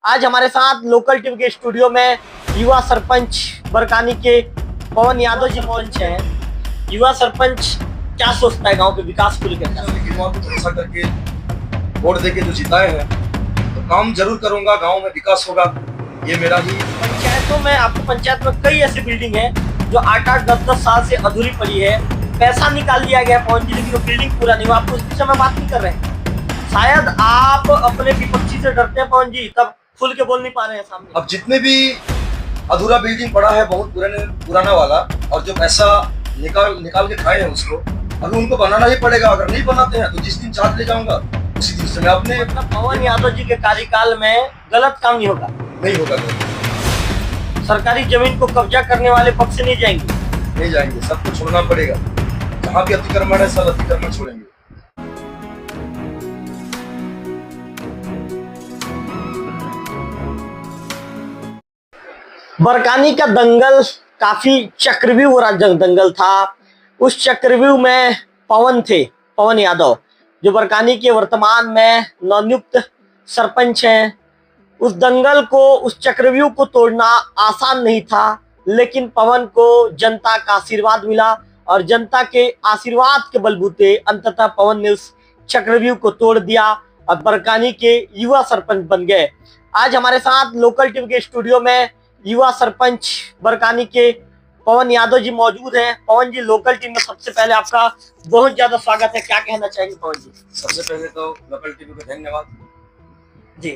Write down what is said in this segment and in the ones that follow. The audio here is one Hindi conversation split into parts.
आज हमारे साथ लोकल टीवी के स्टूडियो में युवा सरपंच बरकानी के पवन यादव जी पहुंचे हैं। युवा सरपंच क्या सोचता है गांव के विकास को लेकर? युवा को भरोसा करके वोट देके जो जिताए हैं तो काम जरूर करूंगा, गांव में विकास होगा, ये मेरा ही। पंचायतों में आपको पंचायत में कई ऐसी बिल्डिंग है जो 8-8, 10-10 साल से अधूरी पड़ी है, पैसा निकाल लिया गया पवन जी, लेकिन वो बिल्डिंग पूरा नहीं हुआ। आप उस विषय में बात नहीं कर रहे हैं। शायद आप अपने विपक्षी से डरते हैं पवन जी, तब खुल के बोल नहीं पा रहे हैं सामने। अब जितने भी अधूरा बिल्डिंग पड़ा है बहुत पुराना वाला, और जो पैसा निकाल के खाए हैं उसको अभी उनको बनाना ही पड़ेगा। अगर नहीं बनाते हैं तो जिस दिन चार्ज ले जाऊंगा उसी दिन से मैं अपने मतलब पवन यादव जी के कार्यकाल में गलत काम नहीं होगा? नहीं होगा। सरकारी जमीन को कब्जा करने वाले पक्ष से नहीं जाएंगे? नहीं जाएंगे, सबको छोड़ना पड़ेगा। जहाँ भी अतिक्रमण है सब अतिक्रमण छोड़ेंगे। बरकानी का दंगल काफी चक्रव्यूह दंगल था। उस चक्रव्यूह में पवन थे, पवन यादव, जो बरकानी के वर्तमान में नवनियुक्त सरपंच हैं। उस दंगल को, उस चक्रव्यूह को तोड़ना आसान नहीं था, लेकिन पवन को जनता का आशीर्वाद मिला और जनता के आशीर्वाद के बलबूते अंततः पवन ने उस चक्रव्यूह को तोड़ दिया और बरकानी के युवा सरपंच बन गए। आज हमारे साथ लोकल टीवी के स्टूडियो में युवा सरपंच बरकानी के पवन यादव जी मौजूद हैं। पवन जी, लोकल टीम में सबसे पहले आपका बहुत ज्यादा स्वागत है। क्या कहना चाहेंगे पवन जी? सबसे पहले तो लोकल टीवी को धन्यवाद जी।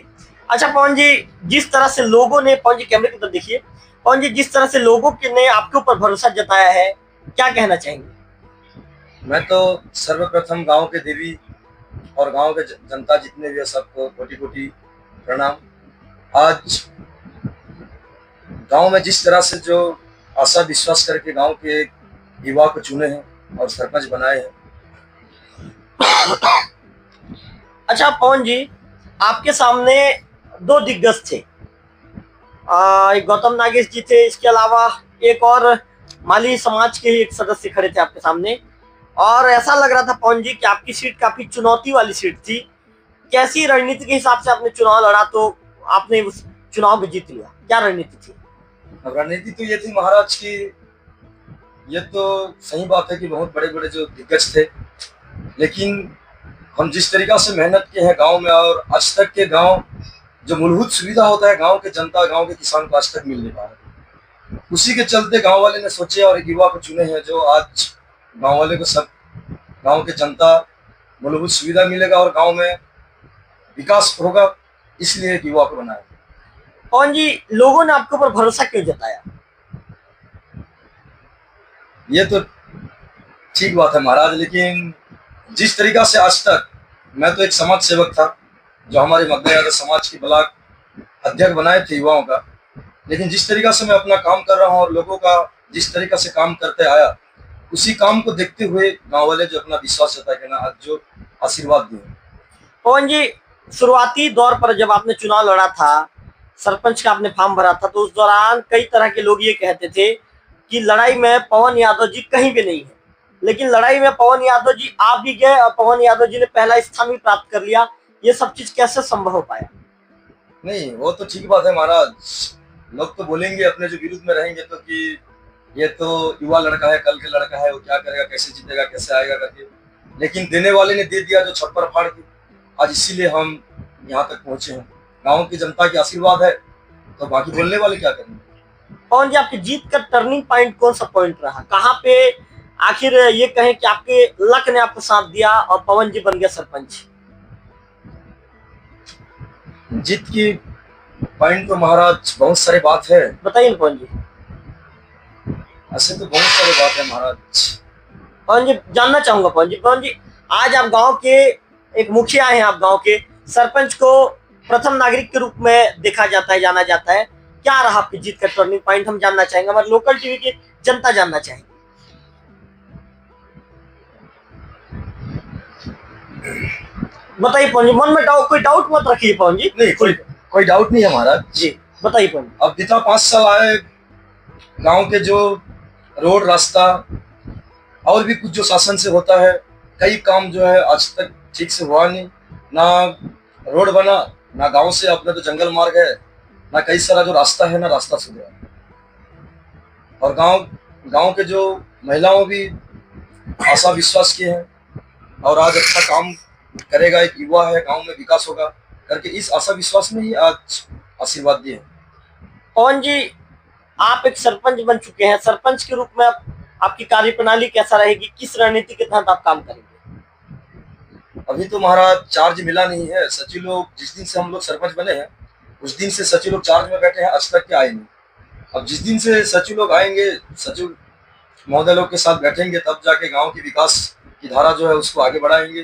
अच्छा पवन जी, जिस तरह से लोगों ने, पवन जी कैमरे की तरफ देखिए, पवन जी जिस तरह से लोगों ने आपके ऊपर भरोसा जताया है, क्या कहना चाहेंगे? मैं तो सर्वप्रथम गांव के देवी और गांव के जनता जितने भी है सबको कोटि कोटि प्रणाम। आज गांव में जिस तरह से जो आशा विश्वास करके गांव के युवा को चुने हैं और सरपंच बनाए हैं। अच्छा पवन जी, आपके सामने दो दिग्गज थे, एक गौतम नागेश जी थे, इसके अलावा एक और माली समाज के ही एक सदस्य खड़े थे आपके सामने, और ऐसा लग रहा था पवन जी कि आपकी सीट काफी चुनौती वाली सीट थी। कैसी रणनीति के हिसाब से आपने चुनाव लड़ा तो आपने उस चुनाव को जीत लिया? क्या रणनीति थी? रणनीति तो ये थी महाराज की, ये तो सही बात है कि बहुत बड़े बड़े जो दिग्गज थे, लेकिन हम जिस तरीका से मेहनत किए हैं गांव में, और आज तक के गांव जो मूलभूत सुविधा होता है गांव के जनता, गांव के किसान को आज तक मिल नहीं पा रहा। उसी के चलते गांव वाले ने सोचे और एक युवा को चुने हैं, जो आज गांव वाले को सब गांव के जनता मूलभूत सुविधा मिलेगा और गांव में विकास होगा, इसलिए एक युवा को बनाया। पवन जी, लोगों ने आपके ऊपर भरोसा क्यों जताया? ये तो ठीक बात है महाराज, लेकिन जिस तरीका से आज तक, मैं तो एक समाज सेवक था जो हमारे मध्य यादव समाज की ब्लॉक अध्यक्ष बनाए थे युवाओं का, लेकिन जिस तरीका से मैं अपना काम कर रहा हूँ और लोगों का जिस तरीका से काम करते आया, उसी काम को देखते हुए गांव वाले जो अपना विश्वास जता के ना आज जो आशीर्वाद दिए। पवन जी, शुरुआती दौर पर जब आपने चुनाव लड़ा था, सरपंच का आपने फॉर्म भरा था, तो उस दौरान कई तरह के लोग ये कहते थे कि लड़ाई में पवन यादव जी कहीं भी नहीं है, लेकिन लड़ाई में पवन यादव जी आप भी गए और पवन यादव जी ने पहला स्थान भी प्राप्त कर लिया। ये सब चीज कैसे संभव हो पाया? नहीं, वो तो ठीक बात है महाराज, लोग तो बोलेंगे अपने जो विरुद्ध में रहेंगे तो कि ये तो युवा लड़का है, कल के लड़का है, वो क्या करेगा, कैसे जीतेगा, कैसे आएगा करके, लेकिन देने वाले ने दे दिया जो छप्पर फाड़ के, आज इसीलिए हम यहाँ तक पहुंचे हैं। गांव की जनता की आशीर्वाद है तो बाकी बोलने वाले क्या करेंगे। पवन जी, आपकी जीत का टर्निंग पॉइंट कौन सा पॉइंट रहा? कहाँ पे आखिर ये कहें कि आपके लक ने आपको साथ दिया और पवन जी बन गया सरपंच? जीत की पॉइंट तो महाराज बहुत सारे बात है, बताइए ना पवन जी। ऐसे तो बहुत सारे बात है महाराज। पवन जी, जानना चाहूंगा पवन जी, आज आप गांव के एक मुखिया हैं, आप गांव के सरपंच को प्रथम नागरिक के रूप में देखा जाता है, जाना जाता है। क्या रहा आपकी जीत का टर्निंग पॉइंट? हम जानना चाहेंगे, हमारे लोकल टीवी की जनता जानना चाहेंगे। बताइए पवन जी, मन में कोई डाउट मत रखिए पवन जी। नहीं, कोई डाउट नहीं है महाराज जी, बताइए पवन जी। अब बीता 5 साल आए, गांव के जो रोड रास्ता और भी कुछ जो शासन से होता है, कई काम जो है आज तक ठीक से हुआ नहीं, ना रोड बना, ना गांव से अपने तो जंगल मार्ग है, ना कई सारा जो रास्ता है, ना रास्ता सुधरा। और गांव गांव के जो महिलाओं भी आशा विश्वास किए हैं और आज अच्छा काम करेगा, एक युवा है, गांव में विकास होगा करके इस आशा विश्वास में ही आज आशीर्वाद दिए हैं। पवन जी, आप एक सरपंच बन चुके हैं, सरपंच के रूप में आपकी कार्यप्रणाली कैसा रहेगी, किस रणनीति के तहत आप काम करेंगे? अभी तो महाराज चार्ज मिला नहीं है। सचिव लोग जिस दिन से हम लोग सरपंच बने हैं उस दिन से सचिव लोग चार्ज में बैठे हैं, आज तक के आए नहीं। अब जिस दिन से सचिव लोग आएंगे, सचिव महोदय लोग के साथ बैठेंगे, तब जाके गांव की विकास की धारा जो है उसको आगे बढ़ाएंगे।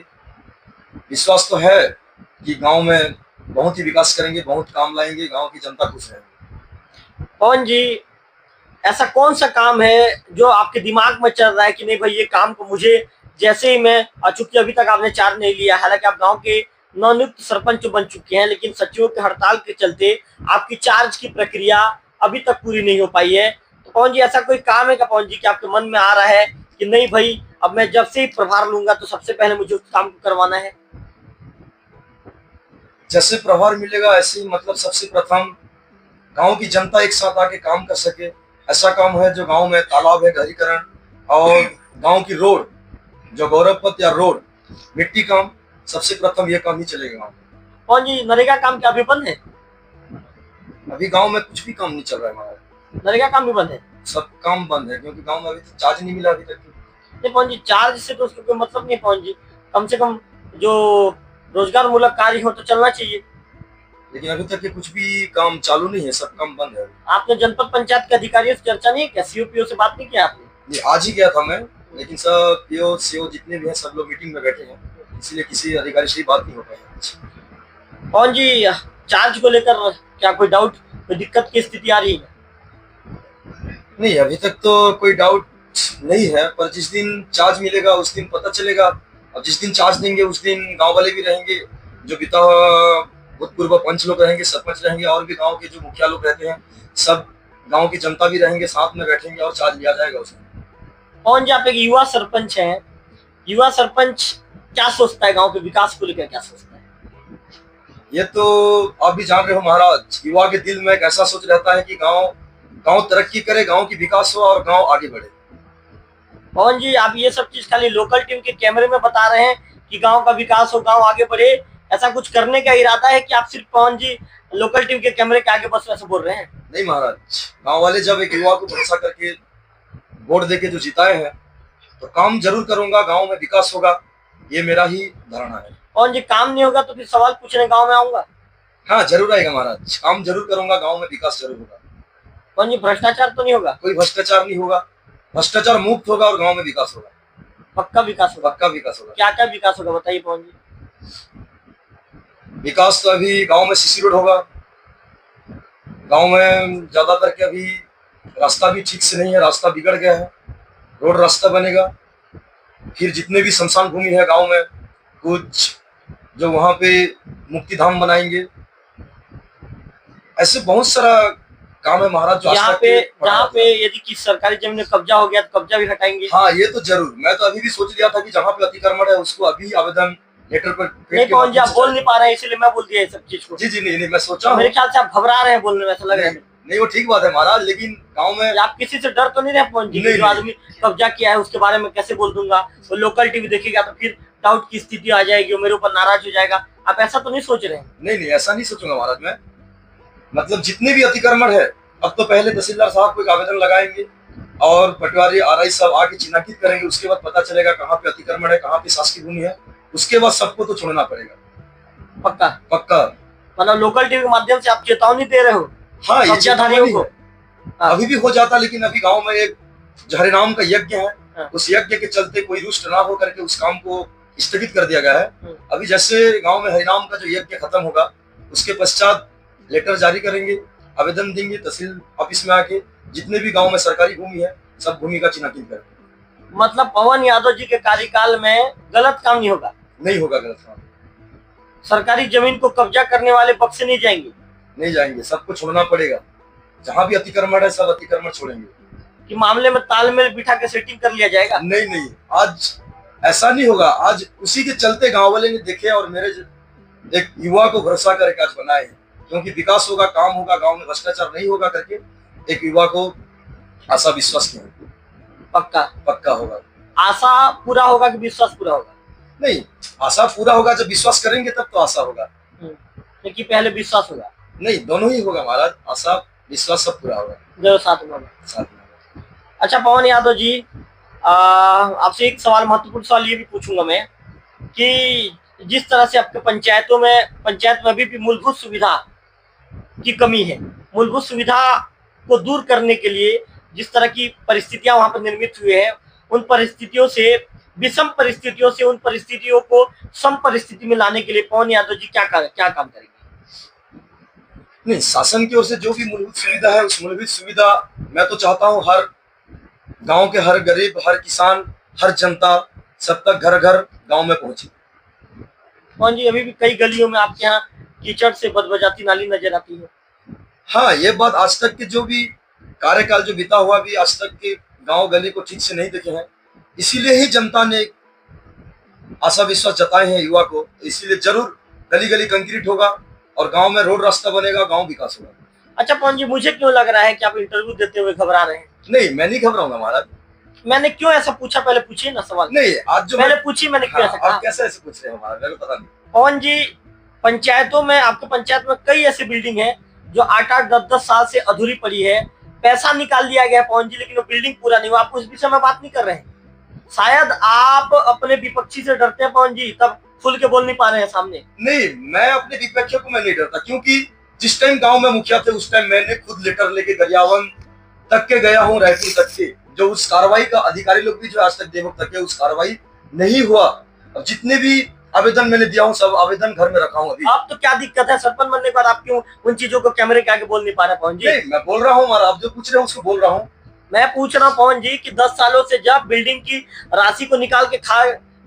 विश्वास तो है कि गांव में बहुत ही विकास करेंगे, बहुत काम लाएंगे, गांव की जनता खुश रहेगी। पवन जी, ऐसा कौन सा काम है जो आपके दिमाग में चल रहा है कि नहीं भाई ये काम को मुझे, जैसे ही मैं, चूंकि अभी तक आपने चार्ज नहीं लिया, हालांकि आप गांव के नवनियुक्त सरपंच बन चुके हैं, लेकिन सचिवों की हड़ताल के चलते आपकी चार्ज की प्रक्रिया अभी तक पूरी नहीं हो पाई है, तो पवन जी ऐसा कोई काम है क्या पवन जी कि आपके मन में आ रहा है कि नहीं भाई अब मैं जब से ही प्रभार लूंगा तो सबसे पहले मुझे उस काम को करवाना है? जैसे प्रभार मिलेगा ऐसे ही मतलब सबसे प्रथम गांव की जनता एक साथ आके काम कर सके, ऐसा काम है जो गांव में तालाब है, गहरीकरण और गांव की रोड जो गौरव पथ या रोड मिट्टी काम, सबसे प्रथम ये काम ही चलेगा गांव में। पवन जी, नरेगा काम क्या अभी बंद है? अभी गांव में कुछ भी काम नहीं चल रहा है हमारा, नरेगा काम भी बंद है? सब काम बंद है क्योंकि गांव में अभी तो चार्ज नहीं मिला अभी तक। नहीं पवन जी, चार्ज से तो उसका कोई मतलब नहीं है पवन जी, कम से कम जो रोजगार मूलक कार्य हो तो चलना चाहिए। लेकिन अभी तक के कुछ भी काम चालू नहीं है, सब काम बंद है। आपने जनपद पंचायत के अधिकारियों से चर्चा नहीं क्या, सीओपीओ से बात नहीं किया आपने? ये आज ही गया था मैं, लेकिन सब पीओ सीओ जितने भी हैं सब लोग मीटिंग में बैठे हैं, इसलिए किसी अधिकारी से बात नहीं हो पाई। पवन जी, चार्ज को लेकर क्या कोई डाउट, कोई दिक्कत की स्थिति आ रही है? नहीं, अभी तक तो कोई डाउट नहीं है, पर जिस दिन चार्ज मिलेगा उस दिन पता चलेगा। अब जिस दिन चार्ज देंगे उस दिन गांव वाले भी रहेंगे, जो बीता भूतपूर्व पंच लोग रहेंगे, सरपंच रहेंगे और भी गांव के जो मुखिया लोग रहते हैं, सब गांव की जनता भी रहेंगे, साथ में बैठेंगे और चार्ज लिया जाएगा उसमें। पवन जी, आप एक युवा सरपंच हैं, युवा सरपंच क्या सोचता है गांव के विकास को लेकर, क्या सोचता है? ये तो आप भी जान रहे हो महाराज, युवा के दिल में एक ऐसा सोच रहता है कि गांव तरक्की करे, गांव की विकास हो और गांव आगे बढ़े। पवन जी, आप ये सब चीज खाली लोकल टीम के कैमरे में बता रहे हैं कि गांव का विकास हो, गांव आगे बढ़े, ऐसा कुछ करने का इरादा है कि आप सिर्फ पवन जी लोकल टीम के कैमरे के आगे बस वैसे बोल रहे हैं? नहीं महाराज, गांव वाले जब एक युवा को भरोसा करके वोट देके जो जिताए हैं तो काम जरूर करूंगा, गांव में विकास होगा, ये मेरा ही धारणा है। पवन जी, काम नहीं होगा तो फिर सवाल पूछने गांव में आऊंगा? हाँ जरूर आएगा महाराज, काम जरूर करूंगा, गांव में विकास जरूर होगा। पवन जी, भ्रष्टाचार तो नहीं होगा? कोई भ्रष्टाचार नहीं होगा, भ्रष्टाचार मुक्त होगा और गांव में विकास होगा, पक्का विकास होगा? पक्का विकास होगा। क्या क्या विकास होगा बताइए पवन जी। विकास तो अभी गांव में सीसी रोड होगा, गांव में ज्यादातर के अभी रास्ता भी ठीक से नहीं है, रास्ता बिगड़ गया है, रोड रास्ता बनेगा। फिर जितने भी शमशान भूमि है गांव में, कुछ जो वहां पे मुक्ति धाम बनाएंगे, ऐसे बहुत सारा काम है महाराज जो जहाँ पे यदि किसी सरकारी जमीन में कब्जा हो गया तो कब्जा भी हटाएंगे। हाँ ये तो जरूर, मैं तो अभी भी सोच लिया था कि जहाँ पे अतिक्रमण है उसको अभी आवेदन लेटर पर नहीं पवन जी, आप बोल नहीं पा रहे हैं इसलिए मैं बोल दिया ये सब चीज को। जी जी नहीं मैं सोचा मेरे ख्याल से आप घबरा रहे हैं बोलने में, ऐसा लग रहा है। नहीं वो ठीक बात है महाराज, लेकिन गांव में आप किसी से डर तो नहीं रहे पवन जी? जो आदमी कब्जा किया है उसके बारे में कैसे बोल दूंगा, वो लोकल टीवी देखेगा तो फिर डाउट की स्थिति आ जाएगी, वो मेरे ऊपर नाराज हो जाएगा, आप ऐसा तो नहीं सोच रहे हैं? नहीं ऐसा नहीं सोचूंगा महाराज मैं, मतलब जितने भी अतिक्रमण है, अब तो पहले तहसीलदार साहब को एक आवेदन लगाएंगे और पटवारी आरआई साहब आके चिन्हित करेंगे, उसके बाद पता चलेगा कहाँ पे अतिक्रमण है, कहाँ पे शासकीय भूमि है, उसके बाद सबको तो छोड़ना पड़ेगा। पक्का? पक्का। मतलब लोकल टीवी के माध्यम से आप चेतावनी दे रहे हो हाँ कब्जाधारियों को? अभी भी हो जाता, लेकिन अभी गांव में एक हरिनाम का यज्ञ है, उस यज्ञ के चलते कोई रुष्ट ना हो करके उस काम को स्थगित कर दिया गया है। अभी जैसे गांव में हरिनाम का जो यज्ञ खत्म होगा उसके पश्चात लेटर जारी करेंगे, आवेदन देंगे तहसील ऑफिस में आके, जितने भी गांव में सरकारी भूमि है सब भूमि का चिन्हित करेंगे। मतलब पवन यादव जी के कार्यकाल में गलत काम नहीं होगा? नहीं होगा गलत काम। सरकारी जमीन को कब्जा करने वाले बक्से नहीं जाएंगे? नहीं जाएंगे, सबको छोड़ना पड़ेगा, जहाँ भी अतिक्रमण है सब अतिक्रमण छोड़ेंगे। कि मामले में तालमेल बिठा के सेटिंग कर लिया जाएगा? नहीं आज ऐसा नहीं होगा, आज उसी के चलते गांव वाले ने देखे और मेरे एक युवा को भरोसा करके आज बनाए हैं, क्योंकि विकास होगा, काम होगा, गांव में भ्रष्टाचार नहीं होगा करके एक युवा को आशा विश्वास किया। पक्का पक्का होगा। आशा पूरा होगा कि विश्वास पूरा होगा? नहीं, आशा पूरा होगा, जब विश्वास करेंगे तब तो आशा होगा। क्योंकि पहले विश्वास होगा। नहीं, दोनों ही होगा महाराज, आशा विश्वास सब पूरा होगा, जो साथ में होगा। साथ में होगा। अच्छा पवन यादव जी, आपसे एक सवाल, महत्वपूर्ण सवाल ये भी पूछूंगा मैं कि जिस तरह से आपके पंचायत में अभी भी मूलभूत सुविधा की कमी है, मूलभूत सुविधा को दूर करने के लिए जिस तरह की परिस्थितियां वहां पर निर्मित हुई है, उन परिस्थितियों से, विषम परिस्थितियों से उन परिस्थितियों को सम परिस्थिति में लाने के लिए पवन यादव जी क्या काम करेंगे? नहीं, शासन की ओर से जो भी मूलभूत सुविधा है, उस मूलभूत सुविधा मैं तो चाहता हूँ हर गांव के हर गरीब, हर किसान, हर जनता, सब तक घर घर गांव में पहुंचे। पवन जी, अभी भी कई गलियों में आपके यहाँ कीचड़ से बदबजाती नाली नजर आती है। हाँ, ये बात आज तक के जो भी कार्यकाल जो बीता हुआ भी आज तक के गांव गली को ठीक से नहीं देखे हैं, इसीलिए ही जनता ने आशा विश्वास जताए हैं युवा को। इसीलिए जरूर गली गली कंक्रीट होगा और गांव में रोड रास्ता बनेगा, गांव विकास होगा। अच्छा पवन जी, मुझे क्यों लग रहा है कि आप इंटरव्यू देते हुए घबरा रहे हैं? नहीं, मैं नहीं घबराऊंगा महाराज। मैंने क्यों ऐसा पूछा, पहले पूछिए ना सवाल। नहीं, आज जो पहले पूछिए, मैंने क्यों ऐसा कहा? आप कैसे ऐसे पूछ रहे हैं महाराज, मेरे को पता नहीं। पवन जी, पंचायतों में, आपके पंचायत में कई ऐसी बिल्डिंग है जो 8-8, 10-10 साल से अधूरी पड़ी है। पैसा निकाल लिया गया पवन जी, लेकिन वो बिल्डिंग पूरा नहीं हुआ। आप उस विषय में बात नहीं कर रहे हैं। शायद आप अपने विपक्षी से डरते हैं पवन जी, तब खुल के बोल नहीं पा रहे हैं सामने। नहीं, मैं अपने विपक्षियों को मैं नहीं डरता, क्योंकि जिस टाइम गांव में मुखिया थे उस टाइम मैंने खुद लेटर लेके गरियावन तक के गया हूँ, रायपुर तक के, जो उस कार्रवाई का अधिकारी लोग भी जो आज तक देवक तक के उस कार्रवाई नहीं हुआ। अब जितने भी आवेदन मैंने दिया हूँ, सब आवेदन घर में रखा हूँ अभी। अब तो क्या दिक्कत है, सरपंच बनने के बाद आप क्यों उन चीजों को कैमरे के आगे बोल नहीं पा रहे पवन जी? नहीं, मैं बोल रहा हूँ, आप जो पूछ रहे हैं उसको बोल रहा हूँ। मैं पूछ रहा हूँ पवन जी कि 10 सालों से जब बिल्डिंग की राशि को निकाल के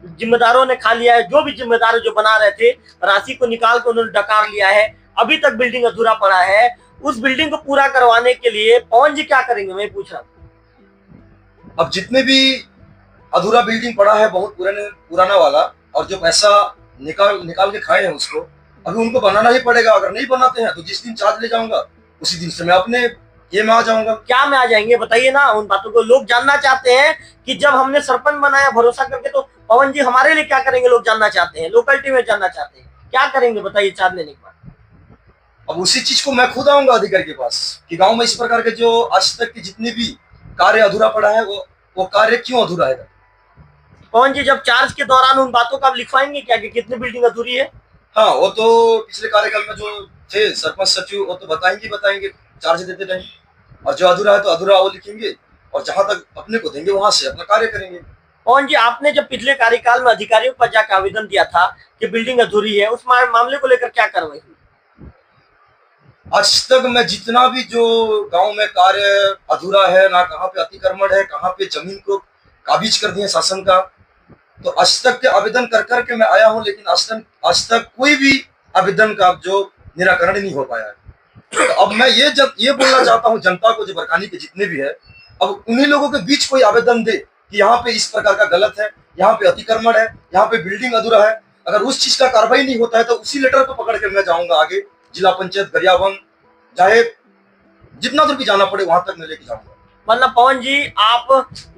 जिम्मेदारों ने खा लिया है, जो भी जिम्मेदार जो बना रहे थे, राशि को निकाल के उन्होंने डकार लिया है, अभी तक बिल्डिंग अधूरा पड़ा है। उस बिल्डिंग को पूरा करवाने के लिए पवन जी क्या करेंगे, मैं पूछ रहा हूँ। अब जितने भी अधूरा बिल्डिंग पड़ा है, बहुत पुराना वाला, और जो पैसा निकाल के खाए हैं उसको अभी उनको बनाना ही पड़ेगा। अगर नहीं बनाते हैं तो जिस दिन चार्ज ले जाऊंगा उसी दिन से मैं अपने ये में आ जाऊंगा। क्या में आ जाएंगे, बताइए ना उन बातों को। लोग जानना चाहते हैं कि जब हमने सरपंच बनाया भरोसा करके, तो पवन जी हमारे लिए क्या करेंगे, लोग जानना चाहते हैं, लोकलिटी में जानना चाहते हैं, क्या करेंगे बताइए चार्ज लेने के बाद। अब उसी चीज को मैं खुद आऊंगा अधिकारी के पास कि गांव में इस प्रकार के जो आज तक के जितने भी कार्य अधूरा पड़ा है, वो कार्य क्यों अधूरा है। पवन जी, जब चार्ज के दौरान उन बातों का आप लिखवाएंगे क्या कि कितनी बिल्डिंग अधूरी है? हाँ, वो तो पिछले कार्यकाल में जो थे सरपंच सचिव, वो तो बताएंगे चार्ज देते टाइम, और जो अधूरा है तो अधूरा वो लिखेंगे, और जहां तक अपने को देंगे वहां से अपना कार्य करेंगे। पवन जी, आपने जब पिछले कार्यकाल में अधिकारियों पर जाकर आवेदन दिया था कि बिल्डिंग अधूरी है, उस मामले को लेकर क्या कार्रवाई हुई? आज तक मैं जितना भी जो गांव में कार्य अधूरा है, ना कहाँ पे अतिक्रमण है, कहाँ पे जमीन को काबिज कर दिए शासन का, तो आज तक के आवेदन कर करके मैं आया हूं, लेकिन आज तक कोई भी आवेदन का जो निराकरण नहीं हो पाया है। तो अब मैं ये बोलना चाहता हूं जनता को, जो बरकानी के जितने भी है, अब उन्हीं लोगों के बीच कोई आवेदन दे कि यहाँ पे इस प्रकार का गलत है, यहाँ पे अतिक्रमण है, यहाँ पे बिल्डिंग अधूरा है। अगर उस चीज का कार्रवाई नहीं होता है तो उसी लेटर को पकड़ के मैं जाऊंगा आगे, जिला पंचायत गरियाबंद, चाहे जितना दूर भी जाना पड़े वहां तक मैं लेके जाऊंगा। मतलब पवन जी, आप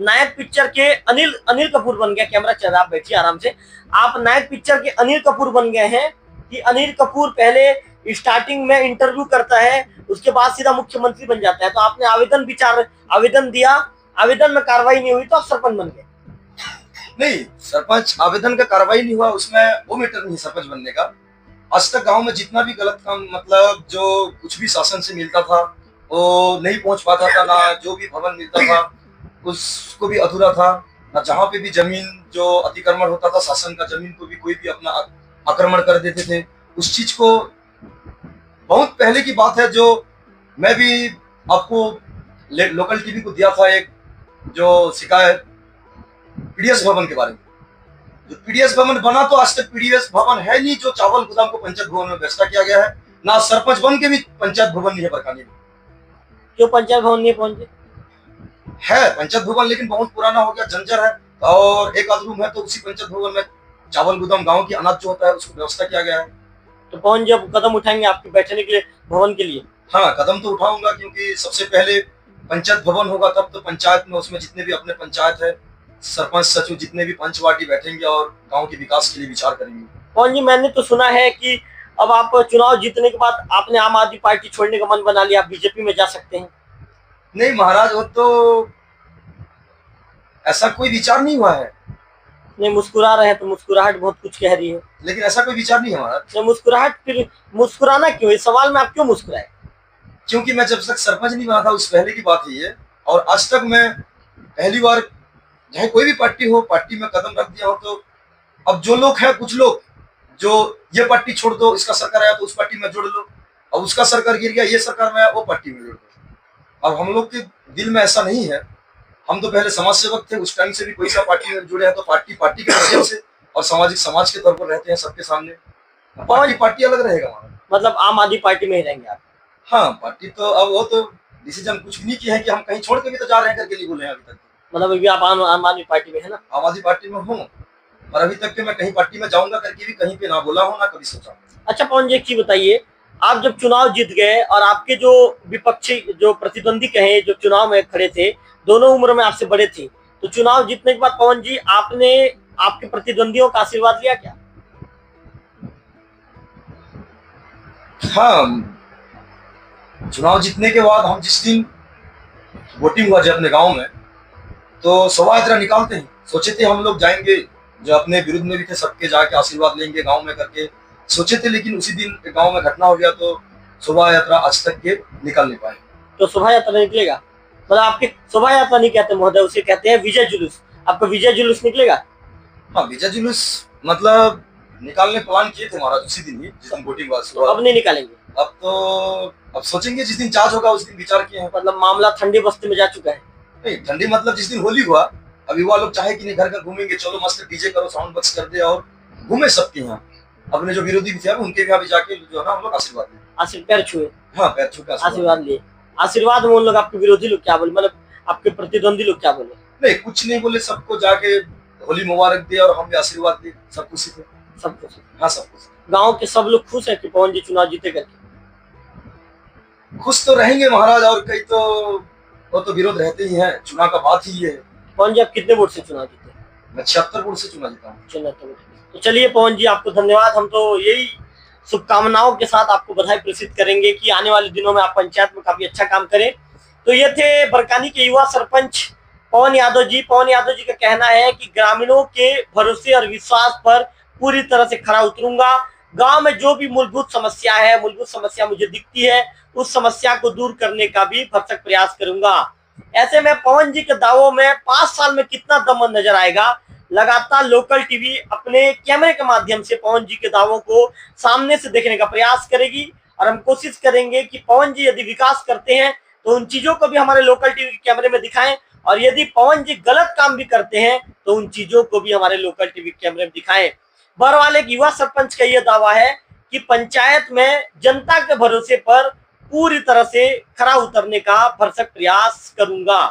नायक पिक्चर के अनिल कपूर बन गए। कैमरा चल रहा, आप बैठिए आराम से। आप नायक पिक्चर के अनिल कपूर बन गए हैं कि अनिल कपूर पहले स्टार्टिंग में इंटरव्यू करता है, उसके बाद सीधा मुख्यमंत्री बन जाता है। तो आपने आवेदन दिया, आवेदन में कार्रवाई नहीं हुई तो आप सरपंच बन गए। नहीं, सरपंच आवेदन का कार्रवाई नहीं हुआ, उसमें वो मैटर नहीं सरपंच बनने का। आज तक गांव में जितना भी गलत काम, मतलब जो कुछ भी शासन से मिलता था वो नहीं पहुंच पाता था, ना जो भी भवन मिलता था उसको भी अधूरा था, ना जहाँ पे भी जमीन जो अतिक्रमण होता था शासन का, जमीन को भी कोई भी अपना आक्रमण कर देते थे। उस चीज को बहुत पहले की बात है, जो मैं भी आपको लोकल टीवी को दिया था एक जो शिकायत पीडीएस भवन के बारे में। जो पीडीएस भवन बना, तो आज तक पीडीएस भवन है नहीं, जो चावल गोदाम को पंचायत भवन में व्यवस्था किया गया है, ना सरपंच बन के भी पंचायत भवन नहीं है बरकानी में। क्यों पंचायत भवन नहीं पहुंचे? है पंचायत भवन, लेकिन बहुत पुराना हो गया, जंजर है, और एक आध रूम है, तो उसी पंचायत भवन में चावल गोदाम गांव की अनाज जो होता है उसको व्यवस्था किया गया है। तो पवन जी अब कदम उठाएंगे आपके बैठने के लिए भवन के लिए? हाँ, कदम तो उठाऊंगा, क्योंकि सबसे पहले पंचायत भवन होगा, तब तो पंचायत में उसमें जितने भी अपने पंचायत है, सरपंच सचिव जितने भी पंचवाटी बैठेंगे और गांव के विकास के लिए विचार करेंगे। पवन जी, मैंने तो सुना है कि अब आप चुनाव जीतने के बाद आपने आम आदमी पार्टी छोड़ने का मन बना लिया, आप बीजेपी में जा सकते हैं। नहीं महाराज, वो तो ऐसा कोई विचार नहीं हुआ है। नहीं, मुस्कुरा रहे हैं तो मुस्कुराहट बहुत कुछ कह रही है। लेकिन ऐसा कोई विचार नहीं है महाराज। नहीं, मुस्कुराहट, फिर मुस्कुराना क्यों? इस सवाल में आप क्यों मुस्कुराए? क्योंकि मैं जब तक सरपंच नहीं बना था उस पहले की बात है ये, और आज तक मैं पहली बार, चाहे कोई भी पार्टी हो, पार्टी में कदम रख दिया हो, तो अब जो लोग हैं, कुछ लोग जो ये पार्टी छोड़ दो, इसका सरकार आया तो उस पार्टी में जोड़ लो, अब उसका सरकार गिर गया, ये सरकार में आया, वो पार्टी में जोड़ दो। अब हम लोग के दिल में ऐसा नहीं है। हम तो पहले समाज सेवक थे, उस टाइम से भी कोई सा पार्टी में जुड़े हैं तो पार्टी पार्टी के माध्यम से और सामाजिक समाज के तौर पर रहते हैं सबके सामने। पार्टी पार्टी अलग रहेगा हमारा। मतलब आम आदमी पार्टी में ही रहेंगे आप? हाँ, पार्टी तो अब वो तो डिसीजन कुछ भी नहीं किया है कि हम कहीं छोड़ के भी तो जा रहे हैं करके नहीं बोले हैं अभी तक। मतलब अभी आप आम आदमी पार्टी में है ना? आम आदमी पार्टी में हूँ, और अभी तक के मैं कहीं पार्टी में जाऊंगा करके भी कहीं पे ना बोला हूँ, ना कभी सोचा। अच्छा पवन जी, एक चीज बताइए, आप जब चुनाव जीत गए और आपके जो विपक्षी, जो प्रतिद्वंदी कहे, जो चुनाव में खड़े थे, दोनों उम्र में आपसे बड़े थे, तो चुनाव जीतने के बाद पवन जी आपने आपके प्रतिद्वंदियों का आशीर्वाद लिया क्या? हाँ, चुनाव जीतने के बाद हम जिस दिन वोटिंग हुआ अपने गांव में, तो शोभा यात्रा निकालते हैं। सोचे थे हम लोग जाएंगे, जो अपने विरुद्ध में भी थे सबके जाके आशीर्वाद लेंगे गांव में करके सोचे थे, लेकिन उसी दिन गांव में घटना हो गया, तो शोभा यात्रा आज तक के निकल नहीं पाए। तो शोभा यात्रा निकलेगा? मतलब आपके शोभा यात्रा नहीं कहते महोदय, उसे कहते हैं विजय जुलूस। आपका विजय जुलूस निकलेगा? हाँ, विजय जुलूस मतलब निकालने प्लान किए थे महाराज उसी दिन ही, जिस दिन वोटिंग हुआ। तो अब नहीं निकालेंगे? अब सोचेंगे, जिस दिन चार्ज होगा उस दिन विचार किए हैं। मतलब मामला ठंडी बस्ती में जा चुका है? नहीं, ठंडी मतलब जिस दिन होली हुआ, अब युवा लोग चाहे कि नहीं घर घर घूमेंगे, चलो मस्त डीजे करो, साउंड बॉक्स कर दे और घूमे सबके यहाँ। अपने जो विरोधी भी थे उनके यहाँ भी जाके जो है ना हम लोग आशीर्वाद दिए। आशीर्वाद, पैर छुए? हाँ, पैर छू के आशीर्वाद लिए। आशीर्वाद में उन लोग, आपके विरोधी लोग क्या बोले, मतलब आपके प्रतिद्वंदी लोग क्या बोले? नहीं, कुछ नहीं बोले, सबको जाके होली मुबारक दिया और हम भी आशीर्वाद दिए, सब खुशी थे। सब कुछ? हाँ, सब कुछ। गाँव के सब लोग खुश है कि पवन जी चुनाव जीते करके? खुश तो रहेंगे महाराज, और कई तो वो तो विरोध रहते ही हैं, चुनाव का बात ही ये है। पवन जी, आप कितने वोट से चुनाव जीते? मैं 76 वोट से चुनाव जीता हूँ। 76 वोट। तो चलिए पवन जी, आपको धन्यवाद। हम तो यही शुभकामनाओं के साथ आपको बधाई प्रेषित करेंगे कि आने वाले दिनों में आप पंचायत में काफी अच्छा काम करें। तो ये थे बरकानी के युवा सरपंच पवन यादव जी। पवन यादव जी का कहना है कि ग्रामीणों के भरोसे और विश्वास पर पूरी तरह से खरा उतरूंगा। गांव में जो भी मूलभूत समस्या मुझे दिखती है, उस समस्या को दूर करने का भी भरसक प्रयास करूंगा। ऐसे में पवन जी के दावों में 5 साल में कितना दम नजर आएगा। लगातार लोकल टीवी अपने कैमरे के माध्यम से पवन जी के दावों को सामने से देखने का प्रयास करेगी, और हम कोशिश करेंगे कि पवन जी यदि विकास करते हैं तो उन चीजों को भी हमारे लोकल टीवी के कैमरे में दिखाएं, और यदि पवन जी गलत काम भी करते हैं तो उन चीजों को भी हमारे लोकल टीवी कैमरे में दिखाएं। बरवाले के युवा सरपंच का यह दावा है कि पंचायत में जनता के भरोसे पर पूरी तरह से खरा उतरने का भरसक प्रयास करूंगा।